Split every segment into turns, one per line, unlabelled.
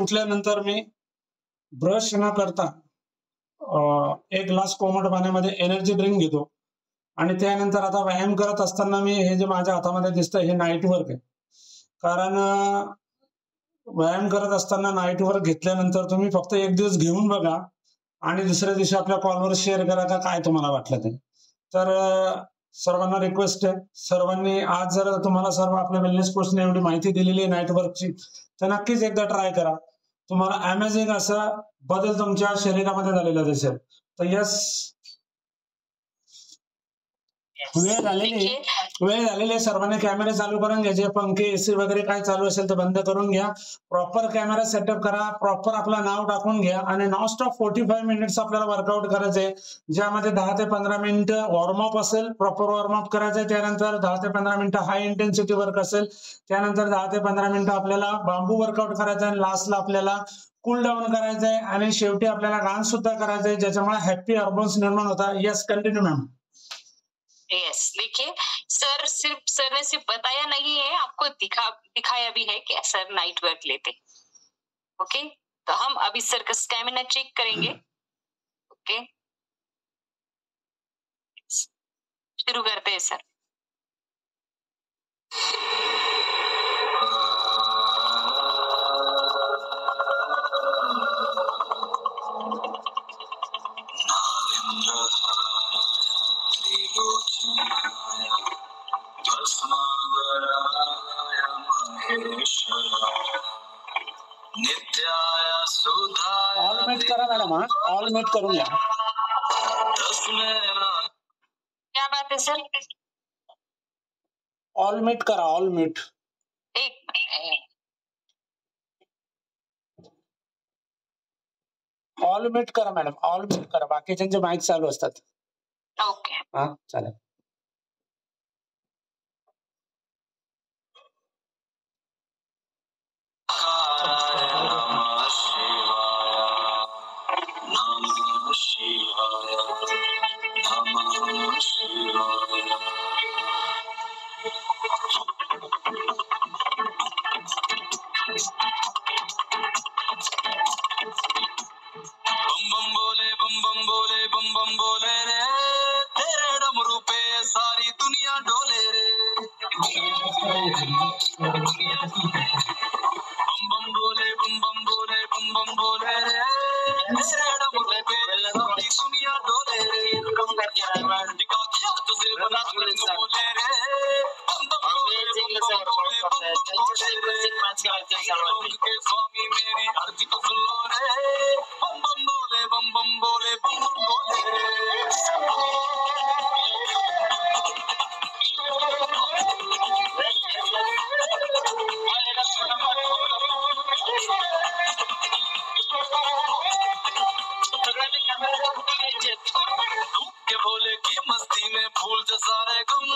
उठल्यानंतर मी ब्रश न करता एक ग्लास कोमट पाण्यामध्ये एनर्जी ड्रिंक घेतो आणि त्यानंतर आता व्यायाम करत असताना मी हे जे माझ्या हातामध्ये दिसतंय हे नाईट वर्क आहे. कारण व्यायाम करत असताना नाईट वर्क घेतल्यानंतर तुम्ही फक्त एक दिवस घेऊन बघा आणि दुसऱ्या दिवशी आपल्या कॉलवर शेअर करा का काय तुम्हाला वाटलं ते. तर सर्वांना रिक्वेस्ट आहे, सर्वांनी आज जर तुम्हाला सर्व आपल्या वेलनेस कोर्सने एवढी माहिती दिलेली आहे नाईट वर्कची, तर नक्कीच एकदा ट्राय करा. तुम्हाला अमेझिंग असा बदल तुमच्या शरीरामध्ये झालेला दिसेल. तर यस, वेळ झालेली सर्वांनी कॅमेरे चालू करून घ्यायचे. पंखे एसी वगैरे काय चालू असेल तर बंद करून घ्या. प्रॉपर कॅमेरा सेटअप करा, प्रॉपर आपलं नाव टाकून घ्या आणि नॉनस्टॉप 45 मिनिट्स आपल्याला वर्कआउट करायचंय, ज्यामध्ये 10 ते 15 मिनिटं वॉर्मअप असेल, प्रॉपर वॉर्मअप करायचंय. त्यानंतर 10 ते 15 मिनिटं हाय इंटेन्सिटी वर्क असेल, त्यानंतर 10 ते 15 मिनिटं आपल्याला बांबू वर्कआउट करायचं आहे, लास्टला आपल्याला कूल डाऊन करायचंय आणि शेवटी आपल्याला डान्स सुद्धा करायचंय, ज्याच्यामुळे हॅपी हार्मोन्स निर्माण होतात. Yes, continue ma'am.
यस, देखिए सर ने सिर्फ बताया नहीं है, आपको दिखाया भी है कि सर नाइट वर्क लेते. ओके, तो हम अभी सर का स्टैमिना चेक करेंगे. ओके, शुरू करते हैं सर.
ऑल मीट करा मॅडम, ऑल मीट करून घ्या.
क्या बात है सर?
ऑल मीट करा, ऑल मीट. ऑल मीट करा मॅडम, ऑल मीट करा. बाकीच्यांचे माईक चालू असतात.
ओके,
हा चालेल.
बम बम बोले रे, तेरे डमरू पे सारी दुनिया डोले रे. बम बम बोले रे, तेरे डमरू पे सारी दुनिया डोले रे. दिखा दिया तुझे बना बोले रे. के स्वामी मेरी अर्जी को सुन लो रे. बम बम बोले बम बम बोले रे. के भोले की मस्ती में भूल जा सारे गम,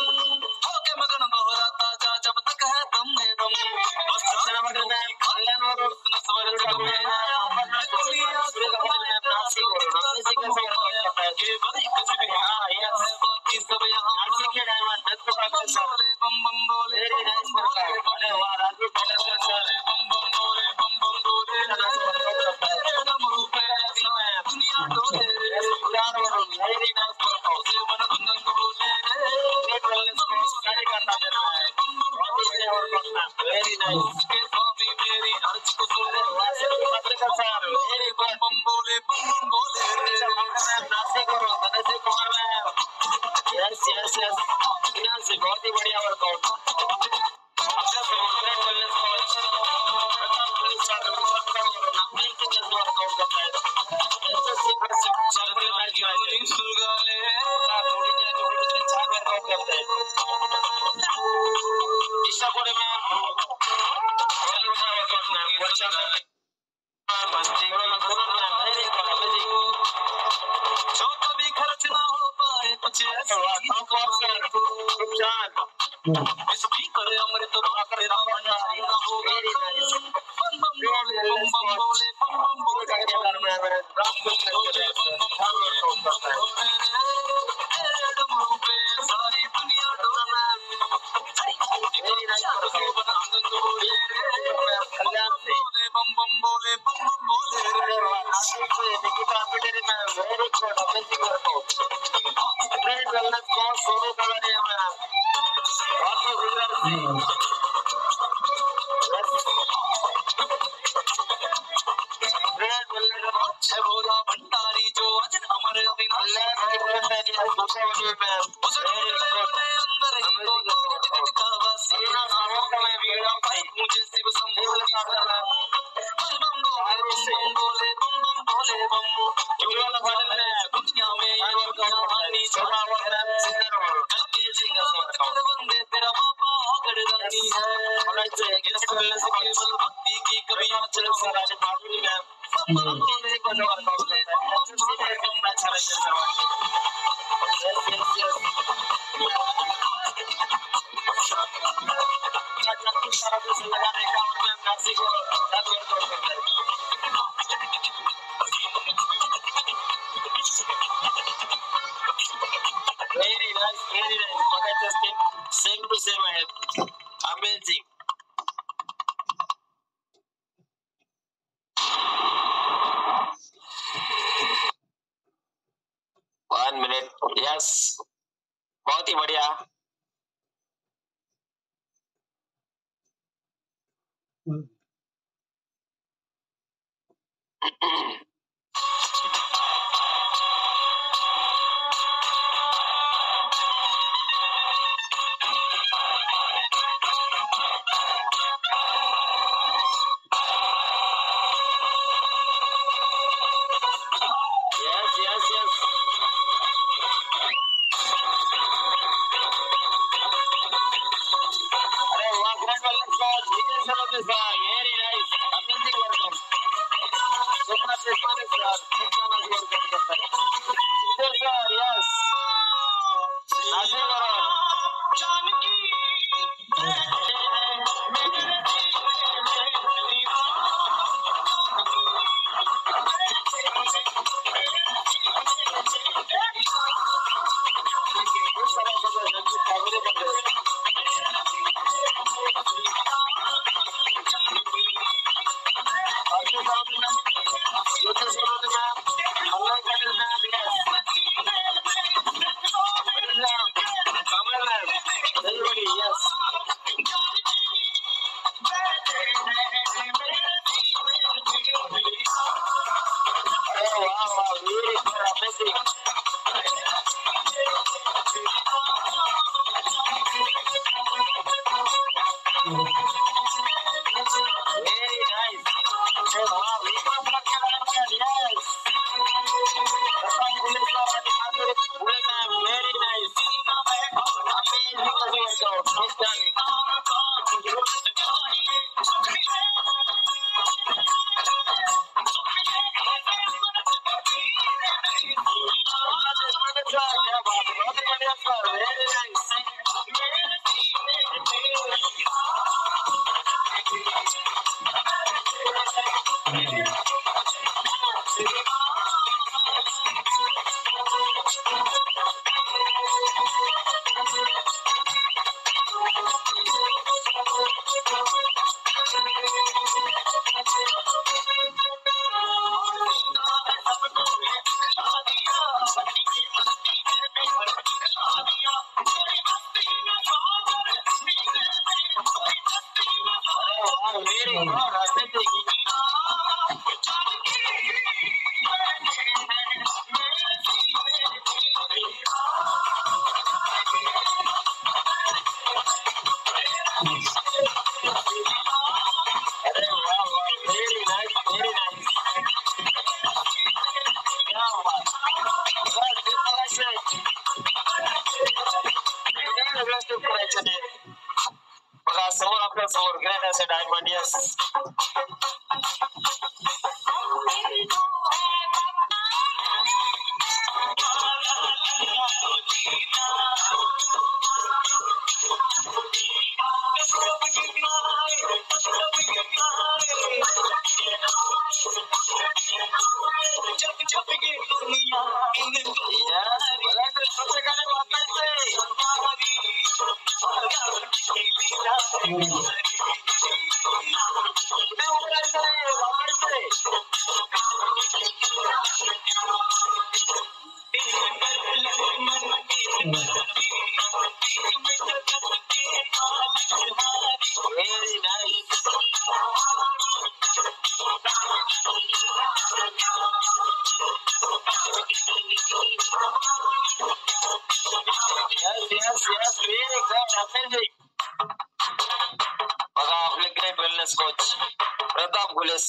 होके मगन दोहराता जा जब तक है दम में दम. सब यहाँ बम बम बोले दुनिया वेरी नाइस. स्वामी मेरी अर्ज को सुन बम बोले यस यस यस, बहुत ही बढ़िया वर्कआउट. जो कभी खर्च ना हो पाए कुछ सुखी करे अमृत करे सारी दुनिया बम बम बोले
Very good, amazing workout. Great wellness coach, Sonu Kagaria, ma'am. Dr. Gujarat Singh. Great wellness coach, Bhola Bhandari, jo आज हमारे अविनाशी मुझे शिव शंभो दुनिया में तेरा बाबा गड़दानी है केवल भक्ति की कभी आचरण Very nice, very nice. Same to same ahead. Amazing. One minute. Yes. बहुत ही बढ़िया. Very nice. Amazing workout. Sukha Prasmanik sir. Sukha workout करता है. Sir, yes. Nasir Varan.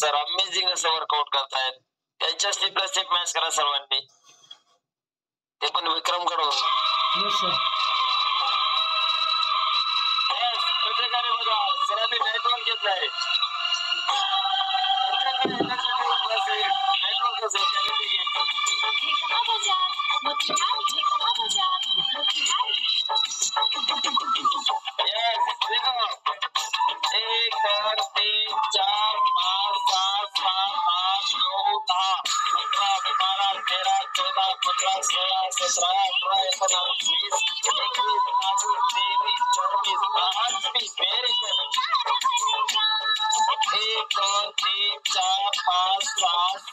Sir, amazing असं वर्कआउट करतायत. त्यांच्या स्टेपला स्टेप मॅच करा सर्वांनी, ते पण विक्रम कडून.
Yes sir.
प्रत्येकाने बघा सरांनी नेटवर्क घेतलाय. नेटवर्क असेल Yes, देखो 1 2 3 4 5 7 8 9 10 11 12 13 14 15 16 17 18 19 20 21 22 23 24 25 very good. 1 2 3 4 5 7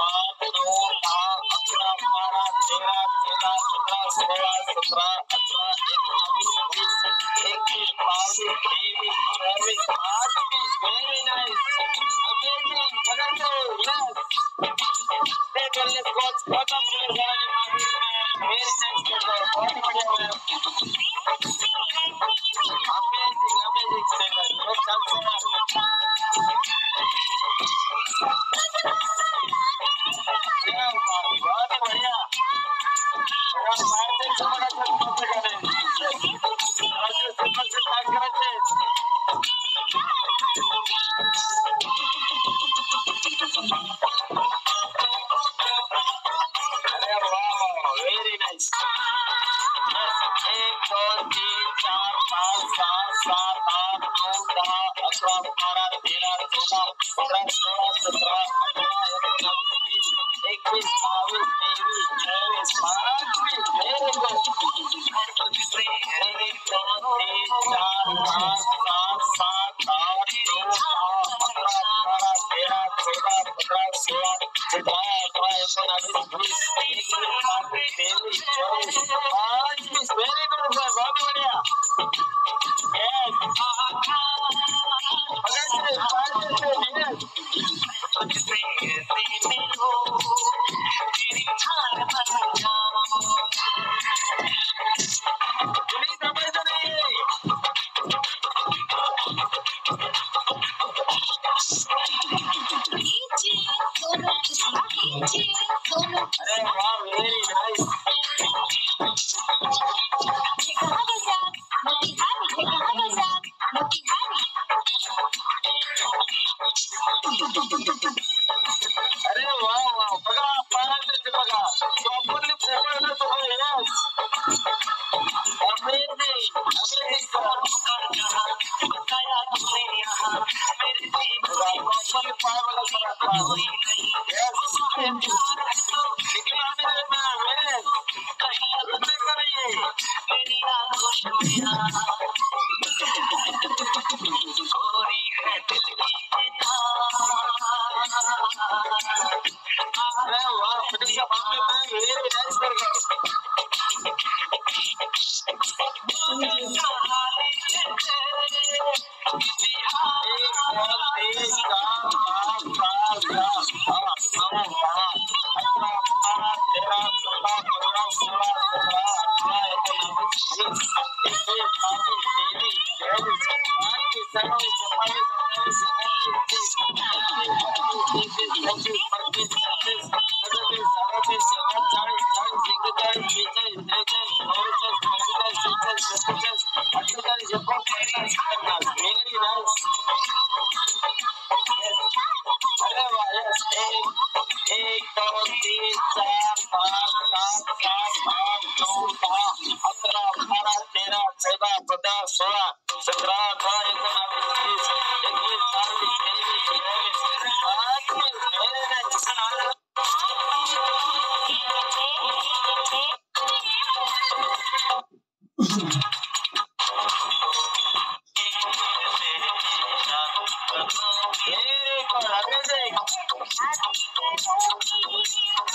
8 9 10 11 12 13 14 15 16 17 18 19 21 22 23 24 25 very nice, amazing. Yes, they will let's go. What up to the very nice. बहुत बढ़िया मैम, amazing singer. बहुत अच्छा बहुत बढ़िया. और भारतीय समाज में बहुत गाने राज्य सिंपल से बात कराते. अरे वाह, very nice. 1 2 3 4 5 7 7 8 9 10 11 12 13 14 15 16 17 18 19 20 21 22 23 24 25 very good. 1 2 3 4 5 7 7 8 9 10 11 12 13 14 15 16 17 18 19 20 21 22 very good sir, बहुत बढ़िया. अरे वाह, वेरी नाइस. अरे वाह वाह, बघा पारांचे बघा प्रॉपरली फोटो तो yes, amazing amazing sir. Properly पाय बघा सर आता. यस, लेकिन आम्ही मेरे कहीं करिए अरे वाह, फिनिश मामले में वेरी नाइस कर गए. अरे वाह, यस. 1 2 3 4 5 7 8 9 10 11 12 13 14 15 16 17 18 19 20 21 22 23 24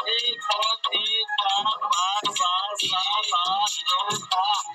1 2 3 4 5 7 8 9 10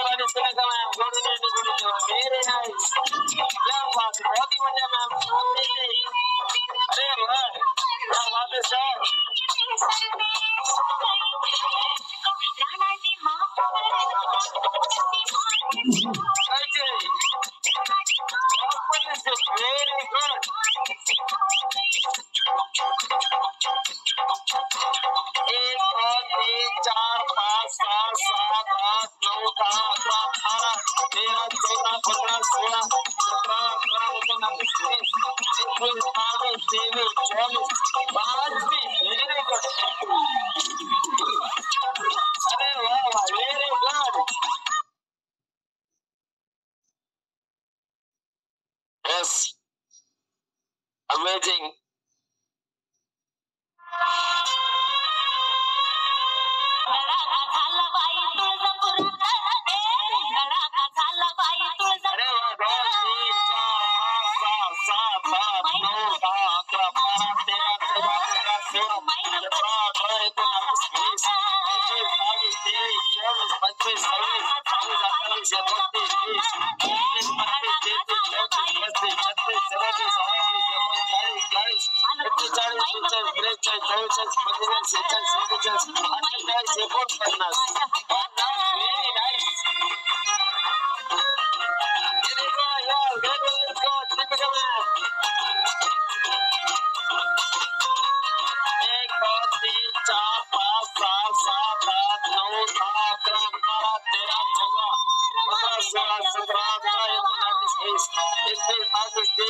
गाड़ी से लगा मैम, गुड वेरी नाइस, क्या बात, बहुत ही बढ़िया मैम, अरे वाह, क्या बात है sir, very good, 1 2 3 4 5 6 7 8 9 10 11 12 13 14 15 16 17 18 19 very good, अरे वाह वाह, वेरी गुड, यस, अमेजिंग, अरे वाह, 2 3 4 5 6 7 8 9 10 11 12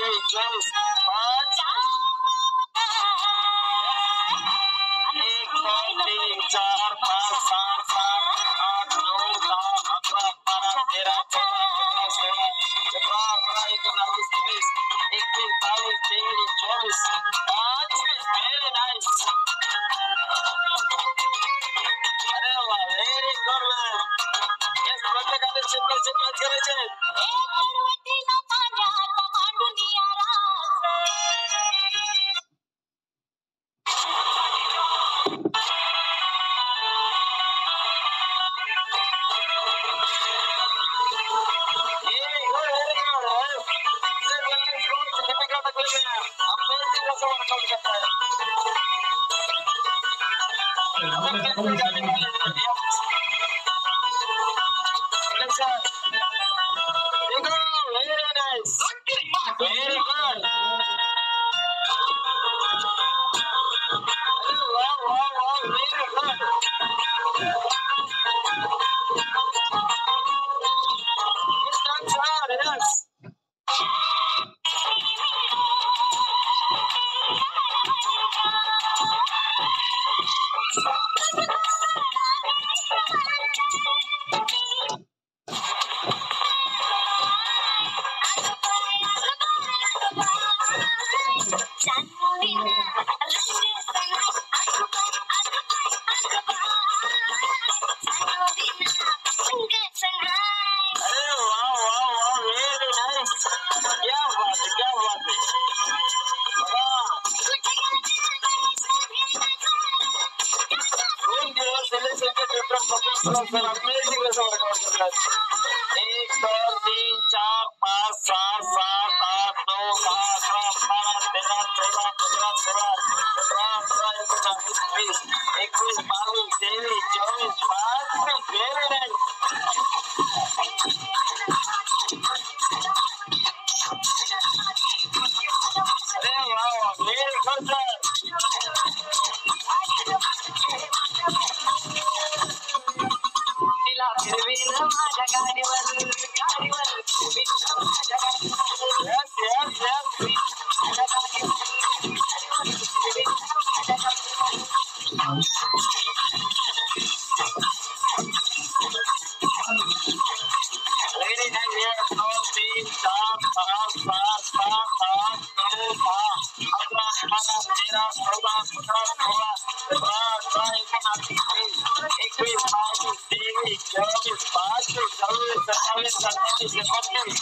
13 14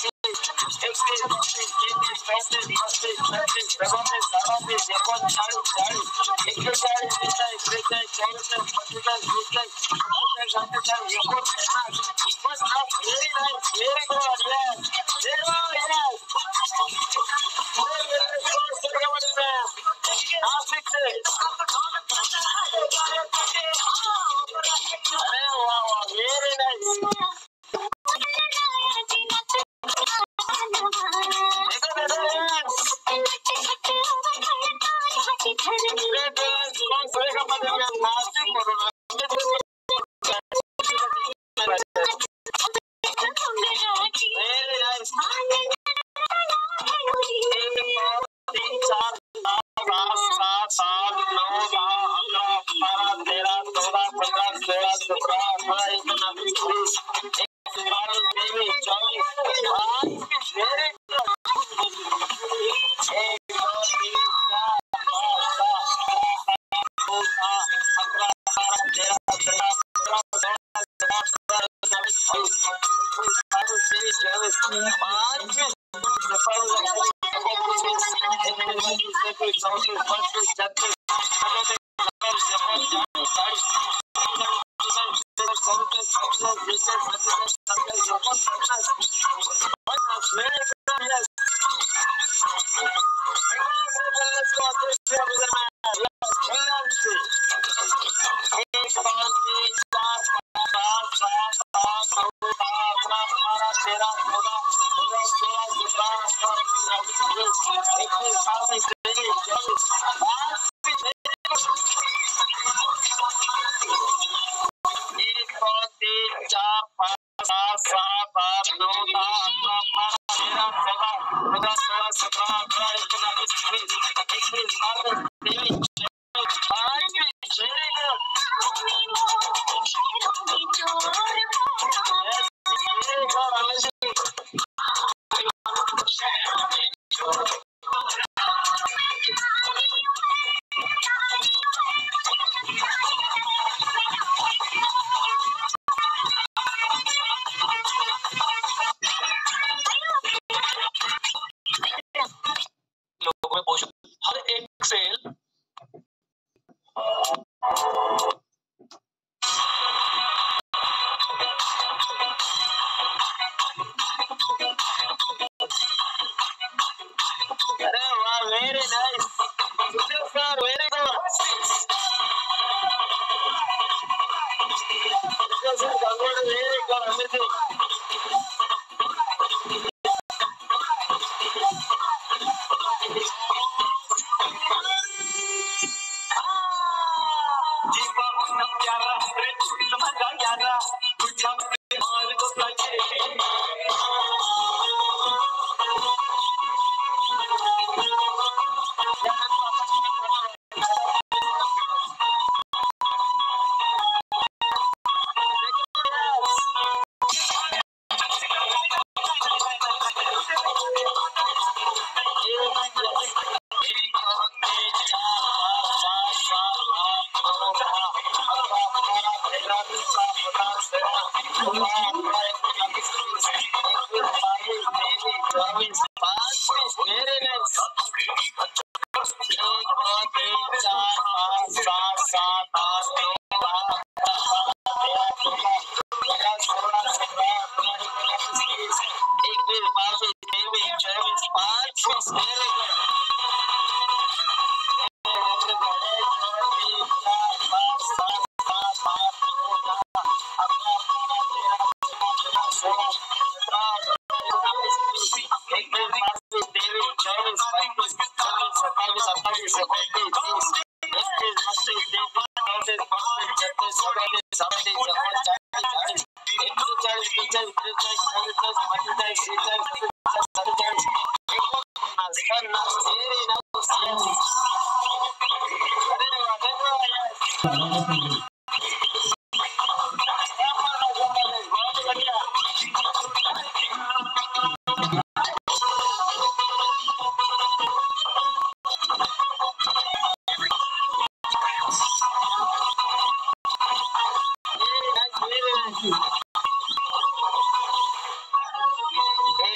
15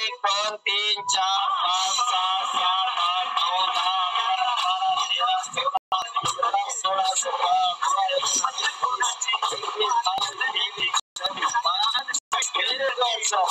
1 2 3 4 5 6 7 8 9 10 11 12 13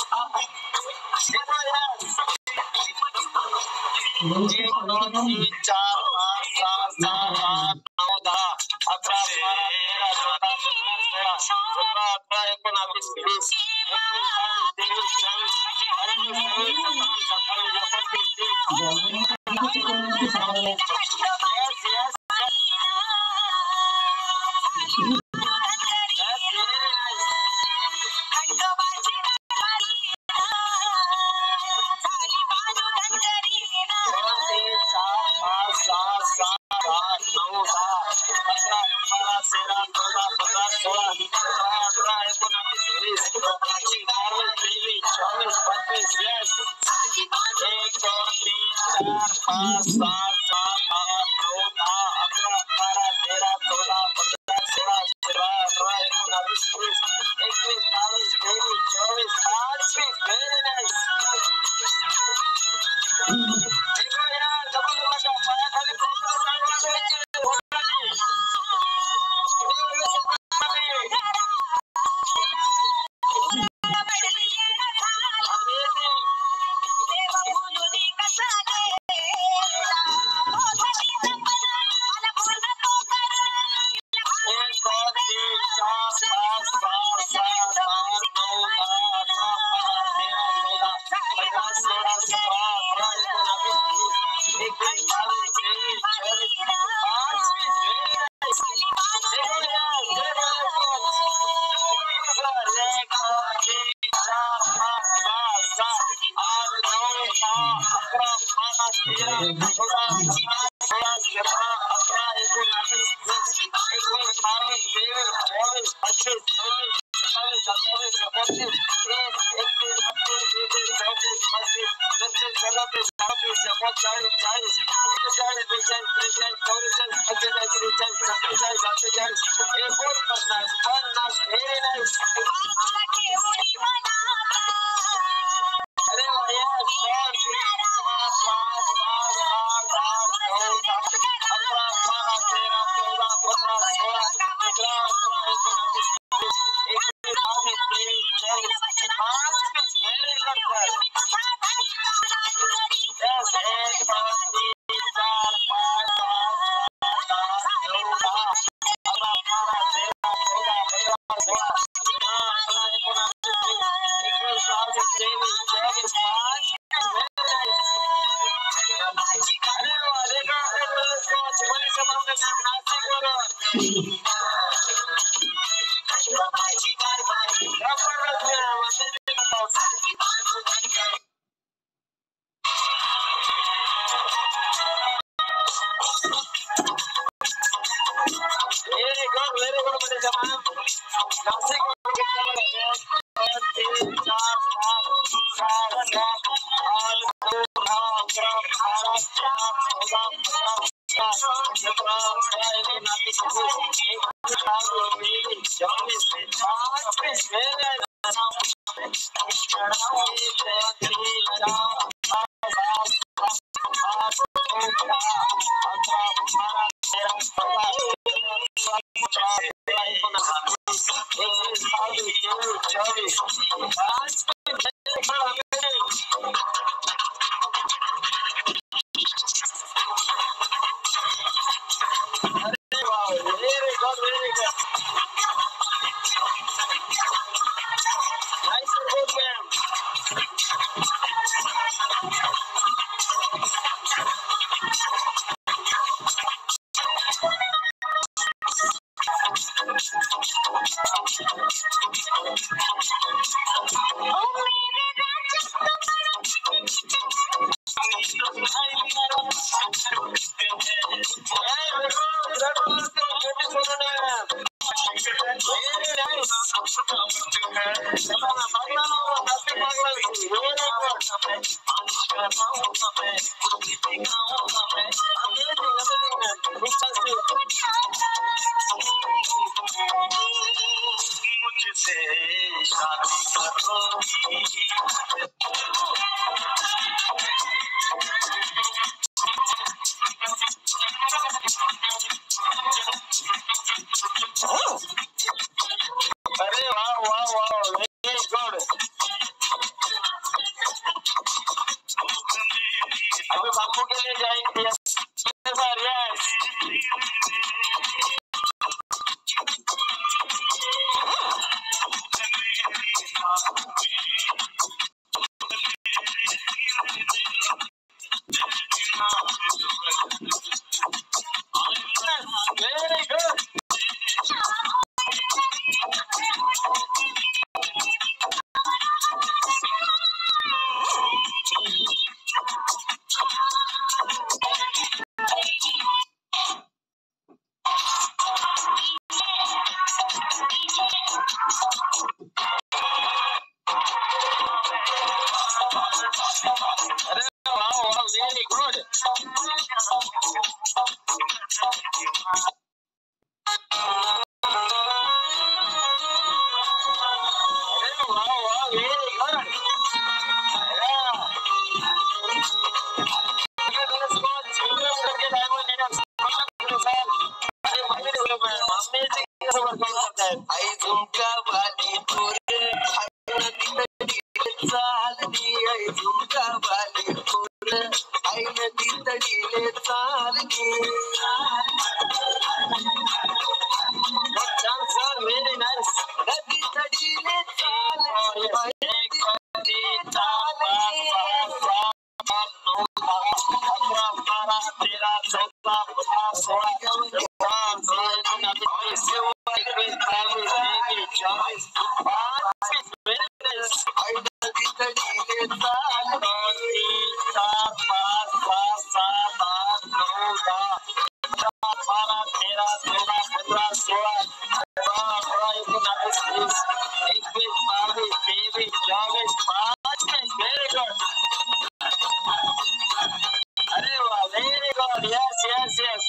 मुझसे शादी करोगी चालनी आई झुमका वाली फूल आई नदी तड़ीले चालनी sir, very nice. नदी तड़ीले चालनी very good. अरे वाह, very good. Yes, yes, yes.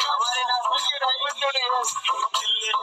हमारे नाम के डायमंड जोड़े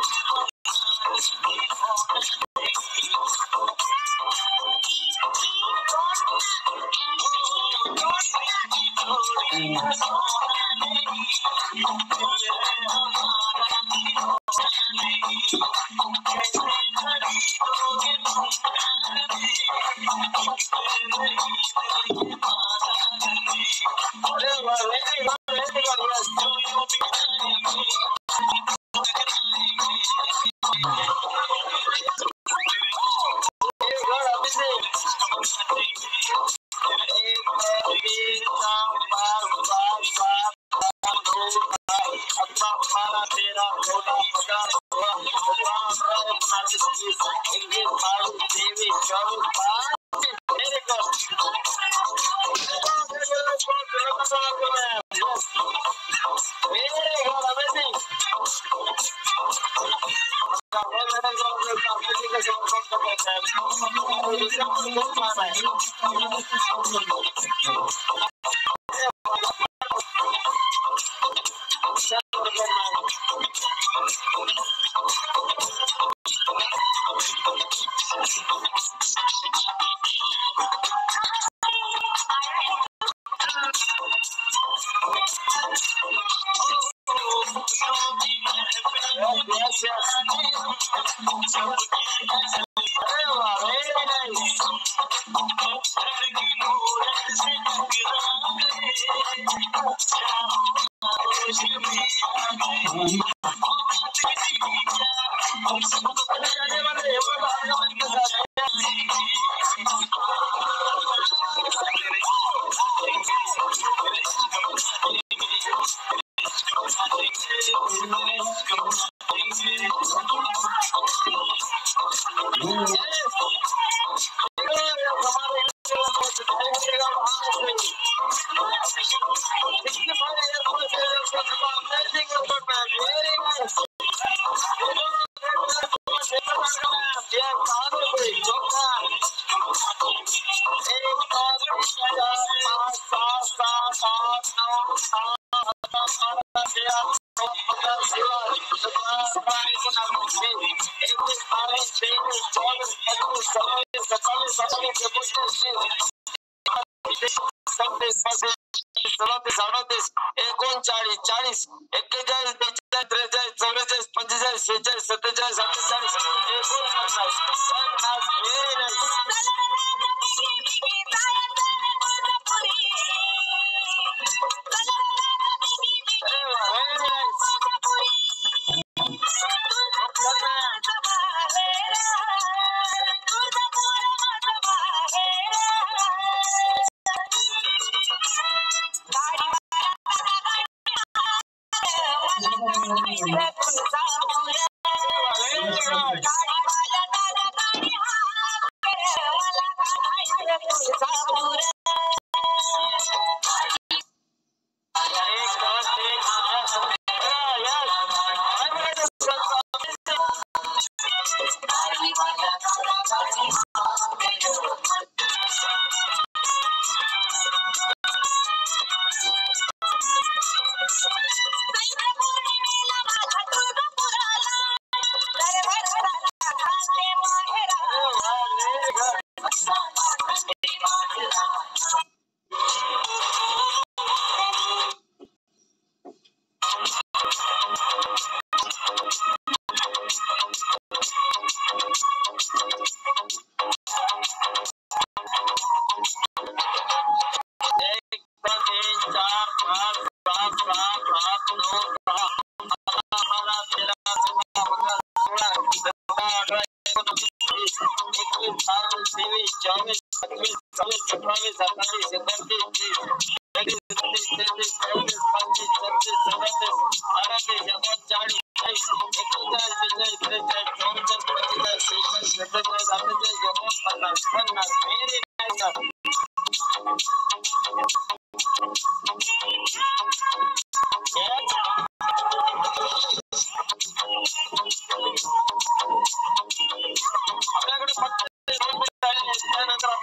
आपल्याकडे फक्त 2 मिनिट आहे, त्यानंतर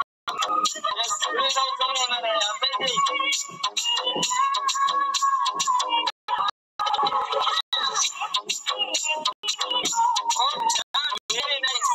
पुढे जाऊन चालू होणार आहे. Very nice.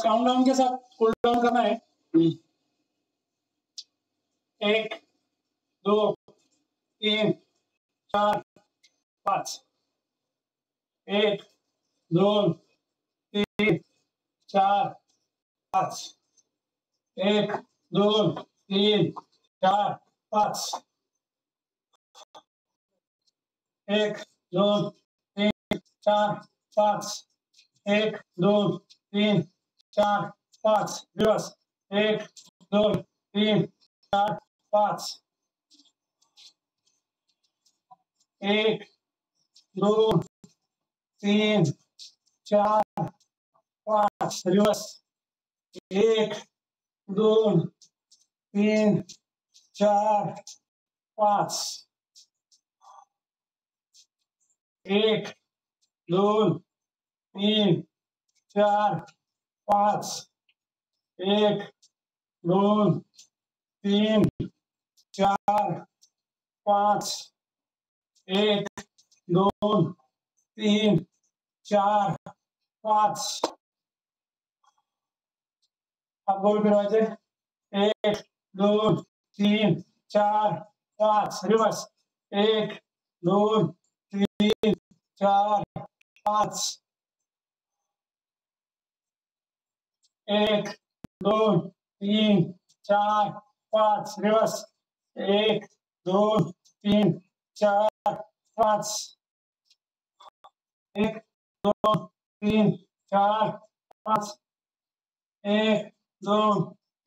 काउंट डाउन के साथ कूल डाउन करना है. 1 2 3 4 5. 1 2 3 4 5. 1 2 3 4 5. 1 2 3 4 5. 1 2 3 4 5. दिवस 1 2 3 4 5. 1 2 3 4 5. दिवस 1 2 3 4 5. 1 2 3 4 5. 1 2 3 4 5. 1 2 3 4 5. अब गोल फिरवायचे. 1 2 3 4 5. रिवर्स 1 2 3 4 5. 1 2 3 4 5. रिवर्स 1 2 3 4 5. 1 2 3 4 5. 1 2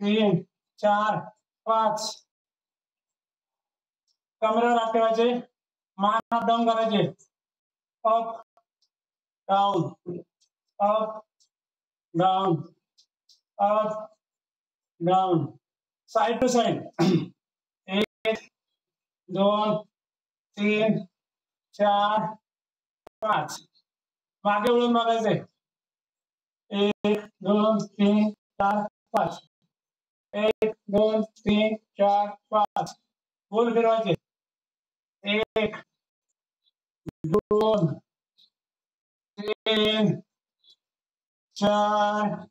3 4 5. कमरेवर हात ठेवायचे. मान अप डाऊन करायचे. Up down, up, down, up, down, side to side. 1 2 3 4 5. मागे वळून बघायचंय. 1 2 3 4 5. 1 2 3 4 5. गोल फिरवायचे. 1 2 3 4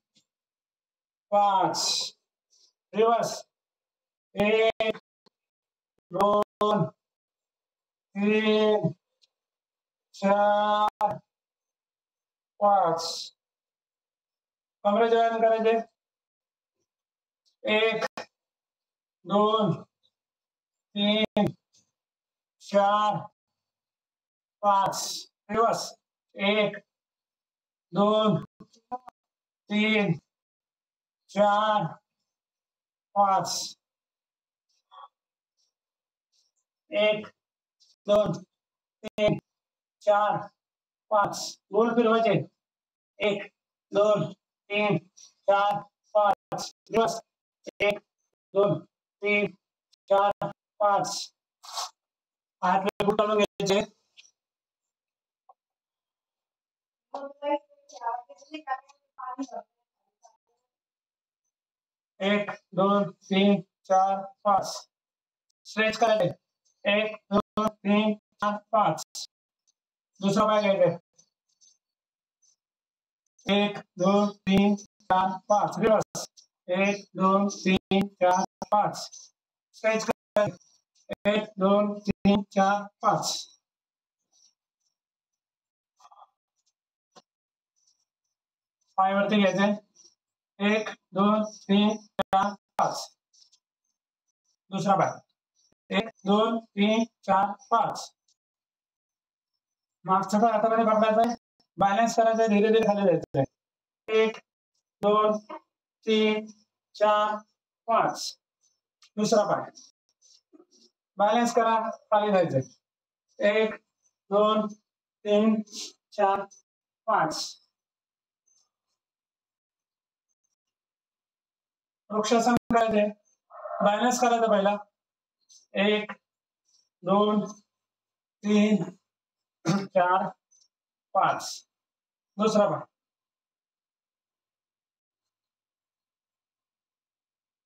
5. रिवर्स. 1 2 3 4 5. कमरे जॉईन करायचे. 1 2 3 4 5. रिवर्स. 1 2 3 4 5. 1 2 3 4 5. गोल फिरवायचे. 1 2 3 4 5. रिवर्स. 1 2 3 4 5. हात गुटाळून घ्यायचे. 1 2 3 4 5. स्ट्रेच करायचे. 1 2 3 4 5. दूसरा पाय घ्यायचे. 1 2 3 4 5. रिवर्स. 1 2 3 4 5. स्ट्रेच करायचे. 1 2 3 4 5. पायावरती घ्यायचे. 1 2 3 4 5. दूसरा पाय. 1 2 3 4 5. मागचा पाय हातामध्ये पकडायचा. बॅलन्स करायचा. धीरे धीरे खाली जायचं. 1 2 3 4 5. दूसरा पाय. बॅलन्स करा. खाली जायचं. 1 2 3 4 5. वृक्षासन करायचे. बॅलन्स करायचं पहिला. 1 2 3 4 5. दूसरा पाय.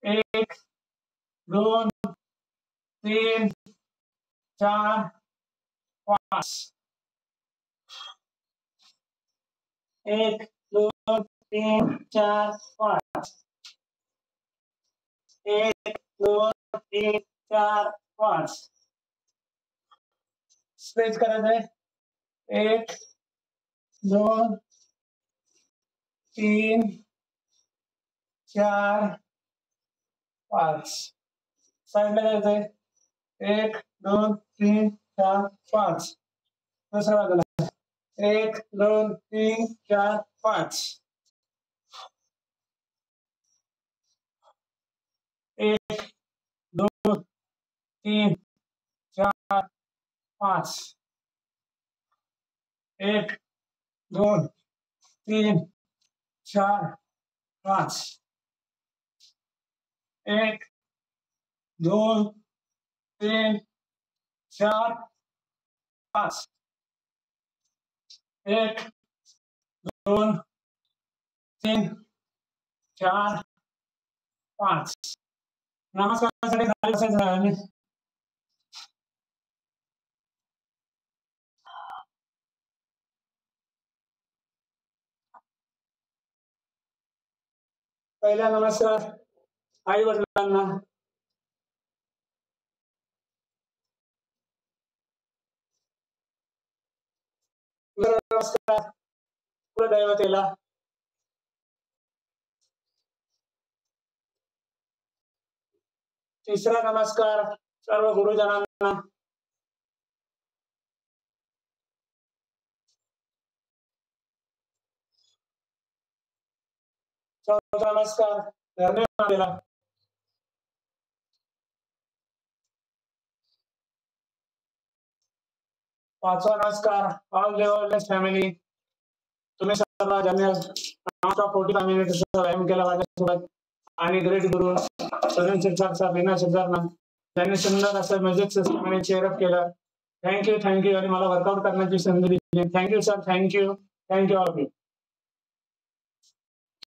1 2 3 4 5. 1 2 3 4 5. 1 2 3 4 5. स्ट्रेच करायचंय. 1 2 3 4 5. साईडला जायचंय. 1 2 3 4 5. दुसऱ्या बाजूला. 1 2 3 4 5. 1 2 3 4 5. 1 2 3 4 5. 1 2 3 4 5. 1 2 3 4 5. नमस्कारासाठी खाली बसायचं. पहिला नमस्कार आई वडिलांना. नमस्कार कुलदैवतेला. तिसरा नमस्कार सर्व गुरुजनांना. चौथा नमस्कार धर्मेला. पाचवा नमस्कार ऑल लेवल फॅमिली. तुम्ही सर्व ज्यांनी 45 मिनिटचा व्यायाम केला माझ्यासोबत आणि ग्रेट गुरु सरण शिरसाट सर, रीना शिरसाट त्यांनी सुंदर असं म्युझिक सिस्टम आणि चेअरअप केलं. थँक्यू आणि मला वर्कआउट करण्याची संधी दिली. Thank you sir, thank you all of you.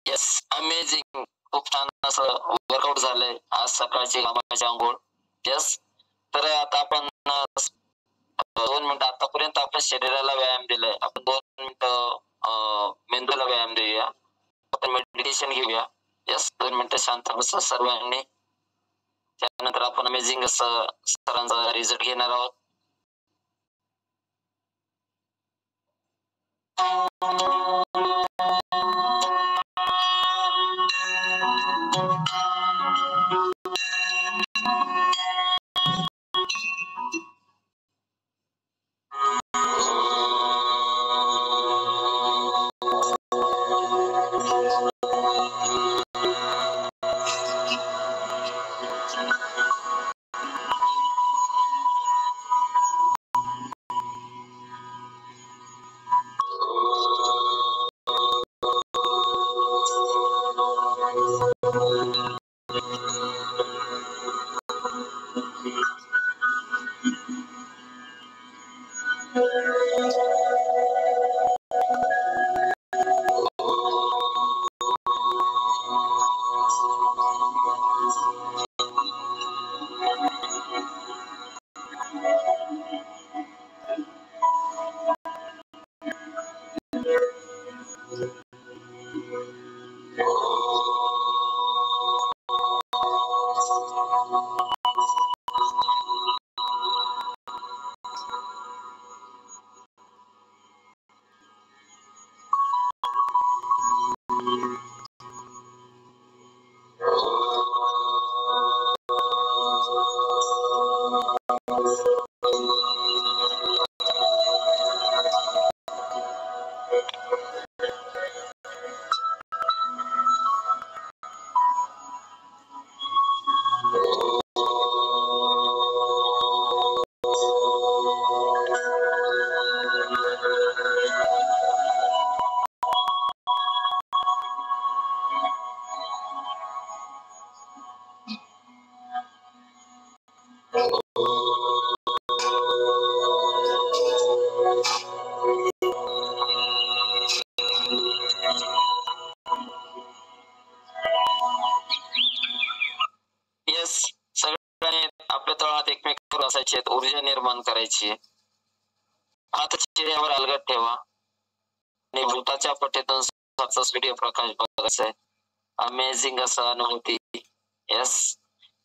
Yes, amazing. खूप छान असं वर्कआउट झालंय आज सकाळची कामाची आंघोळ. येस, तर आता आपण 2 मिनिटं आतापर्यंत आपल्या शरीराला व्यायाम दिलाय. आपण 2 मिनिटं मेंदूला व्यायाम देऊया. आपण मेडिटेशन घेऊया. येस, 2 मिनिटं शांत बसा सर्वांनी. त्यानंतर आपण अमेझिंग असं सरांचा रिझल्ट घेणार आहोत. येस, सगळ्यांनी आपल्या तळात एकमेकांवर असायचे, ऊर्जा निर्माण करायची. हात चेहऱ्यावर अलगद ठेवा आणि भूताच्या पट्टीतून व्हिडिओ प्रकाश बघायचा आहे. अमेझिंग असं अनुभूती. यस,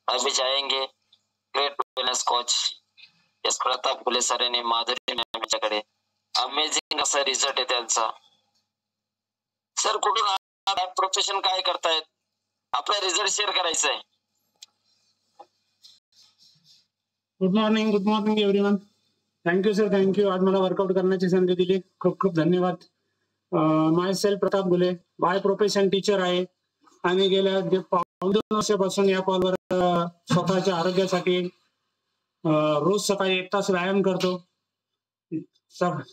अभी जाएंगे great wellness coach yes Pratap Phule sir यांनी माधुरी मॅमच्याकडे. अमेझिंग असा रिझल्ट आहे त्यांचा. सर कुठून प्रोफेशन काय करतायत, आपला रिझल्ट शेअर करायचा आहे.
Good morning everyone. Thank you sir, thank you. आज मला वर्कआउट करण्याची संधी दिली, खूप खूप धन्यवाद. माय सेल्फ प्रताप गुले, बाय प्रोफेशन टीचर आहे आणि गेल्या 2 वर्षापासून या कॉलवर स्वतःच्या आरोग्यासाठी रोज सकाळी 1 तास व्यायाम करतो,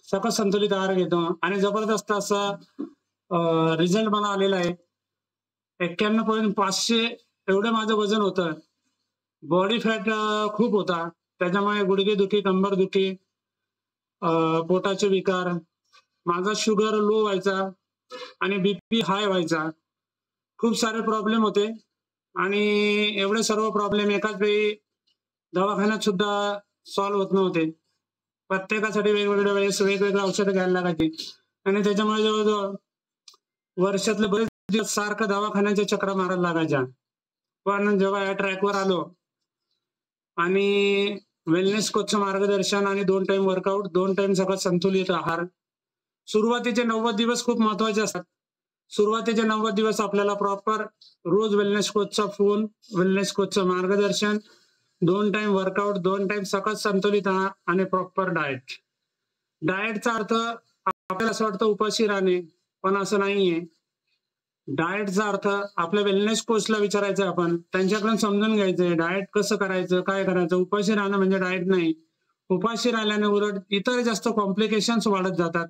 सकस संतुलित आहार घेतो आणि जबरदस्त असं रिझल्ट मला आलेला आहे. 91.500 एवढं माझं वजन होतं. बॉडी फॅट खूप होता, त्याच्यामुळे गुडघे दुखी, कंबर दुखी, पोटाचे विकार, माझा शुगर लो व्हायचा आणि बीपी हाय व्हायचा. खूप सारे प्रॉब्लेम होते आणि एवढे सर्व प्रॉब्लेम एकाच वेळी दवाखान्यात सुद्धा सॉल्व्ह होत नव्हते. प्रत्येकासाठी वेगवेगळ्या वेळेस वेगवेगळं औषधं घ्यायला लागायची आणि त्याच्यामुळे जवळजवळ वर्षातले बरेच दिवस सारखं दवाखान्याच्या चक्रा मारायला लागायच्या. पण जेव्हा या ट्रॅकवर आलो आणि वेलनेस कोचचं मार्गदर्शन आणि 2 टाइम वर्कआउट, 2 टाइम सगळं संतुलित आहार. सुरुवातीचे 90 दिवस खूप महत्वाचे असतात. सुरुवातीचे 90 दिवस आपल्याला प्रॉपर रोज वेलनेस कोचचा फोन, वेलनेस कोचचं मार्गदर्शन, 2 टाइम वर्कआउट, 2 टाइम सकस संतुलित आहार आणि प्रॉपर डाएट. डाएटचा अर्थ आपल्याला असं वाटतं उपाशी राहणे, पण असं नाहीये. डाएटचा अर्थ आपल्या वेलनेस कोचला विचारायचं, आपण त्यांच्याकडून समजून घ्यायचंय डाएट कसं करायचं, काय करायचं. उपाशी राहणं म्हणजे डाएट नाही. उपाशी राहिल्याने उलट इतर जास्त कॉम्प्लिकेशन्स वाढत जातात.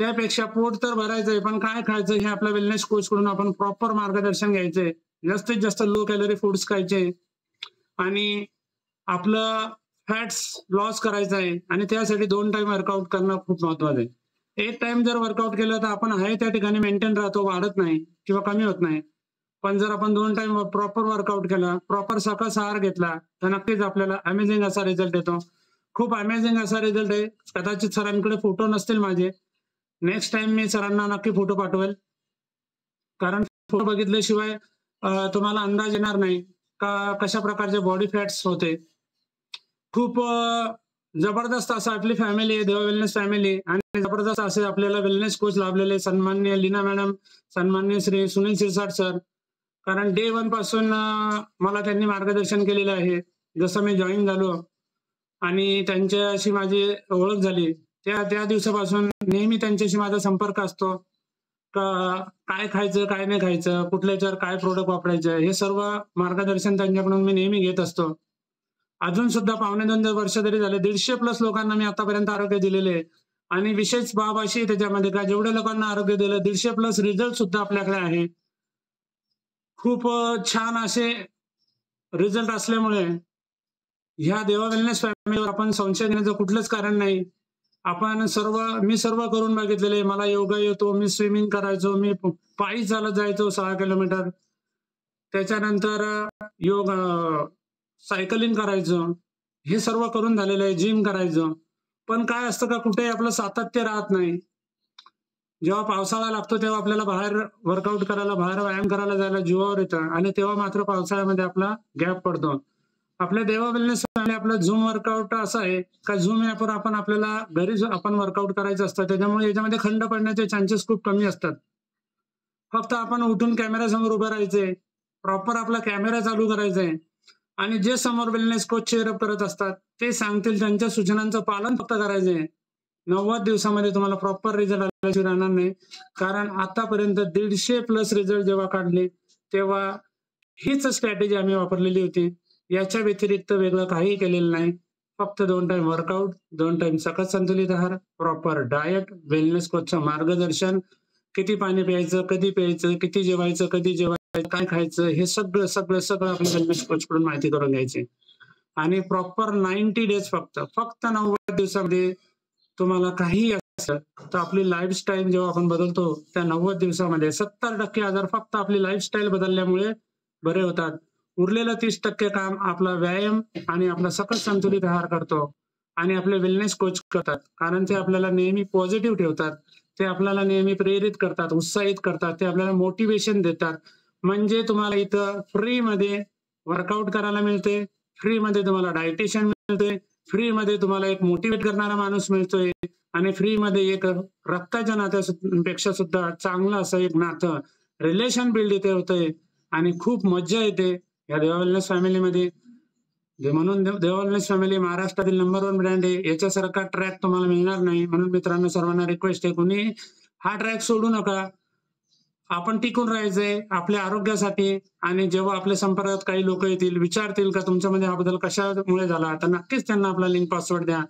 त्यापेक्षा पोट तर भरायचंय पण काय खायचं हे आपल्या वेलनेस कोच कडून आपण प्रॉपर मार्गदर्शन घ्यायचंय. जास्तीत जास्त लो कॅलरी फूड्स खायचे आणि आपलं फॅट्स लॉस करायचं आहे आणि त्यासाठी 2 टाइम वर्कआउट करणं खूप महत्वाचं आहे. एक टाइम जर वर्कआउट केलं तर आपण आहे त्या ठिकाणी मेंटेन राहतो, वाढत नाही किंवा कमी होत नाही. पण जर आपण 2 टाइम प्रॉपर वर्कआउट केला, प्रॉपर सकस आहार घेतला तर नक्कीच आपल्याला अमेझिंग असा रिझल्ट येतो. खूप अमेझिंग असा रिझल्ट आहे. कदाचित सरांकडे फोटो नसतील माझे, नेक्स्ट टाइम मी सरांना नक्की फोटो पाठवेल, कारण फोटो बघितल्याशिवाय तुम्हाला अंदाज येणार नाही का कशा प्रकारचे बॉडी फॅट्स होते. खूप जबरदस्त असं आपली फॅमिली आहे, देवा वेलनेस फॅमिली, आणि जबरदस्त असे आपल्याला वेलनेस कोच लाभलेले सन्माननीय लीना मॅडम, सन्माननीय श्री सुनील शिरसाट सर. कारण डे 1 पासून मला त्यांनी मार्गदर्शन केलेलं आहे. जसं मी जॉईन झालो आणि त्यांच्याशी माझी ओळख झाली त्या दिवसापासून नेहमी त्यांच्याशी माझा संपर्क असतो. काय खायचं, काय नाही खायचं, कुठल्याच्यावर काय प्रोडक्ट वापरायचं, हे सर्व मार्गदर्शन त्यांच्याकडून मी नेहमी घेत असतो. अजून सुद्धा 2.5 वर्ष तरी झाले 150+ लोकांना मी आतापर्यंत आरोग्य दिलेले आहे. आणि विशेष बाब अशी त्याच्यामध्ये का जेवढ्या लोकांना आरोग्य दिलं 150+ रिझल्ट सुद्धा आपल्याकडे आहे. खूप छान असे रिझल्ट असल्यामुळे ह्या देवा वेलनेस फॅमिलीवर आपण संशय घेण्याचं कुठलंच कारण नाही. मी सर्व करून बघितलेले. मला योगा येतो, मी स्विमिंग करायचो, मी पायी चालत जायचो 6 किलोमीटर, त्याच्यानंतर योग सायकलिंग करायचं, हे सर्व करून झालेलं आहे. जिम करायचं, पण काय असतं का कुठे आपलं सातत्य राहत नाही. जेव्हा पावसाळा लागतो तेव्हा आपल्याला बाहेर वर्कआउट करायला, बाहेर व्यायाम करायला जायला जीवावर येतं आणि तेव्हा मात्र पावसाळ्यामध्ये आपला गॅप पडतो. आपल्या देवा वेलनेस फॅमिली आपलं झूम वर्कआउट असं आहे का झूम ॲपवर आपण आपल्याला घरी आपण वर्कआउट करायचं असतं, त्याच्यामुळे याच्यामध्ये खंड पडण्याचे चान्सेस खूप कमी असतात. फक्त आपण उठून कॅमेऱ्यासमोर उभं राहायचंय, प्रॉपर आपला कॅमेरा चालू करायचा आहे आणि जे समोर वेलनेस कोच चेअरअप करत असतात ते सांगतील त्यांच्या सूचनांचं पालन फक्त करायचंय. 90 दिवसामध्ये तुम्हाला प्रॉपर रिझल्ट आल्याशिवाय राहणार नाही. कारण आतापर्यंत 150+ रिझल्ट जेव्हा काढले तेव्हा हीच स्ट्रॅटेजी आम्ही वापरलेली होती. याच्या व्यतिरिक्त वेगळं काही केलेलं नाही. फक्त 2 टाइम वर्कआउट, 2 टाइम सकस संतुलित आहार, प्रॉपर डाएट, वेलनेस कोचचं मार्गदर्शन, किती पाणी प्यायचं, कधी प्यायचं, किती जेवायचं, कधी जेवायचं, काय खायचं, हे सगळं आपल्या वेलनेस कोच कडून माहिती करून घ्यायची. आणि प्रॉपर 90 डेज फक्त 90 दिवसामध्ये तुम्हाला काही असलं तर आपली लाईफस्टाईल जेव्हा आपण बदलतो त्या 90 दिवसामध्ये 70% आजार फक्त आपली लाईफस्टाईल बदलल्यामुळे बरे होतात. उरलेलं 30% काम आपला व्यायाम आणि आपला सकस संतुलित आहार करतो आणि आपले वेलनेस कोच करतात. कारण ते आपल्याला नेहमी पॉझिटिव्ह ठेवतात, ते आपल्याला नेहमी प्रेरित करतात, उत्साहित करतात, ते आपल्याला मोटिवेशन देतात. म्हणजे तुम्हाला इथं फ्रीमध्ये वर्कआउट करायला मिळते, फ्रीमध्ये तुम्हाला डायटिशियन मिळते, फ्रीमध्ये तुम्हाला एक मोटिवेट करणारा माणूस मिळतोय आणि फ्रीमध्ये एक रक्ताच्या नात्यापेक्षा सुद्धा चांगलं असं एक नातं, रिलेशन बिल्ड इथे होतंय आणि खूप मज्जा येते या देवा वेलनेस फॅमिलीमध्ये. म्हणून देवा वेलनेस फॅमिली महाराष्ट्रातील नंबर 1 ब्रँड आहे. याच्यासारखा ट्रॅक तुम्हाला मिळणार नाही. म्हणून मित्रांनो, सर्वांना रिक्वेस्ट आहे, कोणी हा ट्रॅक सोडू नका. आपण टिकून राहायचंय आपल्या आरोग्यासाठी. आणि जेव्हा आपल्या संपर्कात काही लोक येतील, विचारतील का तुमच्यामध्ये हा बदल कशामुळे झाला, तर नक्कीच त्यांना आपला लिंक पासवर्ड द्या.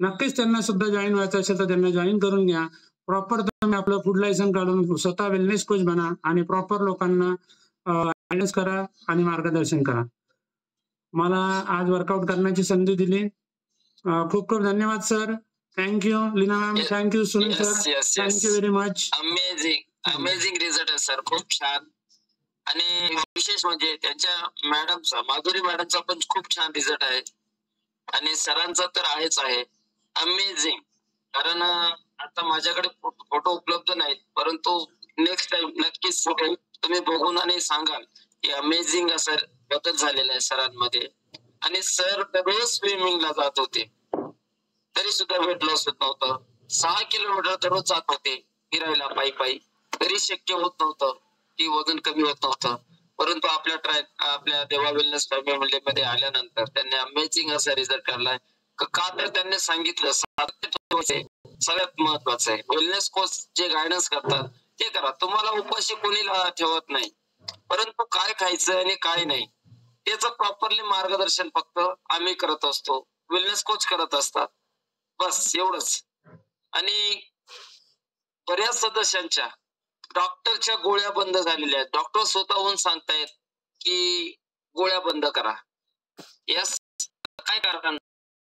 नक्कीच त्यांना सुद्धा जॉईन व्हायचं असेल तर त्यांना जॉईन करून घ्या. प्रॉपर तुम्ही आपलं फूड लायसन काढून स्वतः वेलनेस कोच बना आणि प्रॉपर लोकांना गायडन्स करा आणि मार्गदर्शन करा. मला आज वर्कआउट करण्याची संधी दिली. खूप खूप धन्यवाद sir. Thank you Leena ma'am, thank you Sunil sir, thank you very much.
Amazing result आहे सर, खूप छान. आणि विशेष म्हणजे त्यांच्या मॅडमचा, माधुरी मॅडमचा पण खूप छान रिझल्ट आहे आणि सरांचा तर आहेच आहे. अमेझिंग. कारण आता माझ्याकडे फोटो उपलब्ध नाहीत, परंतु नेक्स्ट टाइम नक्कीच फोटो तुम्ही बघून आणि सांगाल की अमेझिंग असा बदल झालेला आहे सरांमध्ये. आणि सर रोज स्विमिंगला जात होते तरी सुद्धा वेट लॉस होत नव्हतं. 6 किलोमीटर दररोज जात होते फिरायला पायी, तरी शक्य होत नव्हतं की वजन कमी होत नव्हतं. परंतु आपल्या देवा वेलनेस फॅमिलीमध्ये आल्यानंतर त्यांनी अमेझिंग असा रिझल्ट काढलाय. का तर त्यांनी सांगितलं सगळ्यात महत्वाचं आहे, वेलनेस कोच जे गायडन्स करतात ते करा. तुम्हाला उपाशी कोणी ठेवत नाही, परंतु काय खायचं आणि काय नाही त्याचं प्रॉपरली मार्गदर्शन फक्त आम्ही करत असतो, वेलनेस कोच करत असतात, बस एवढंच. आणि बऱ्याच सदस्यांच्या डॉक्टरच्या गोळ्या बंद झालेल्या आहेत. डॉक्टर स्वतःहून सांगतायत की गोळ्या बंद करा. यास काय कारण